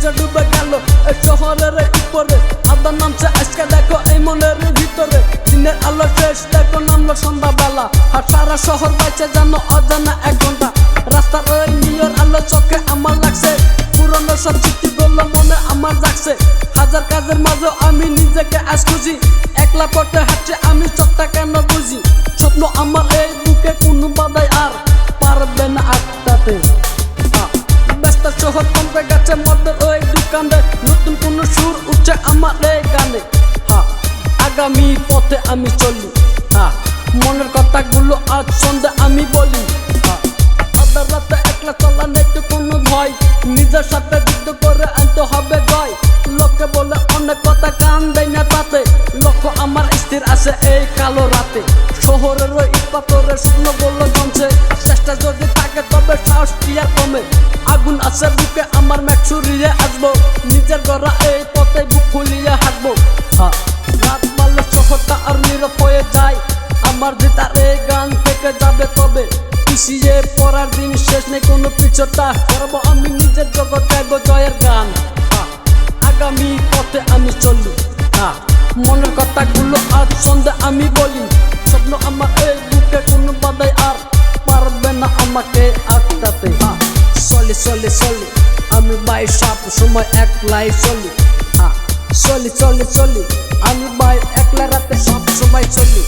সূর্য ডুবে গেল এই শহরের উপরে, আবার নামছে আজকে দেখো এই মনের ভিতরে। দিনের আলো শেষ দেখো নামলো সন্ধ্যাবেলা, আর সারা শহর বাইছে জানো অজানা 1 ঘন্টা। রাস্তার ওই নিয়র আলো চোখে আমার লাগছে, পুরনো সব স্মৃতিগুলো মনে আমার জাগছে। হাজার কাজের মাঝে আমি নিজেকে আজ খুঁজি, একলা পথে হাঁটছি আমি চোখটা কেন বুঝি। স্বপ্ন আমার এই বুকে কোনো বাধাই আর পারবে না আটকাতে। ব্যস্ত শহর কমে গেছে মদের ওই দোকানে, নতুন কোন সুর উঠছে আমার এই গানে। আগামী পথে আমি চলি, মনের কথাগুলো আজ সন্ধ্যে আমি বলি। আধা রাতে একলা চলা নেই তো কোনো ভয়, নিজের সাথে যুদ্ধ করে আনতে হবে জয়। লোকে বলে অনেক কথা, কান দেয় না তাতে, লক্ষ্য আমার স্থির আছে এই কালো রাতে। শহরের ওই ইট পাথরের শুকনো বললো জমছে, চেষ্টা যদি থাকে তবে সাহস কি আর কমে। আগুন আছে বুকে আমার মেঘ ছুড়িয়ে আসবো, নিজের গড়া এই পথে বুক খুলিয়ে হাসবো। রাত মারলে শহরটা আর নীরব হয়ে যায়, আমার ভিতর এই গান থেকে যাবে তবে পিছিয়ে পড়ার দিন শেষ নেই কোনো পিছটা। করবো আমি নিজের জগৎ গাইবো জয়ের গান। আগামী পথে আমি চলি, মনের কথাগুলো আজ সন্ধ্যে আমি বলি। স্বপ্ন আমার এই বুকে কোনো বাধাই আর পারবে না আমাকে আটকাতে। চলি চলি চলি আমি ভাই সব সময় একলাই চলি। চলি চলি চলি আমি ভাই একলা রাতে সব সময় চলি।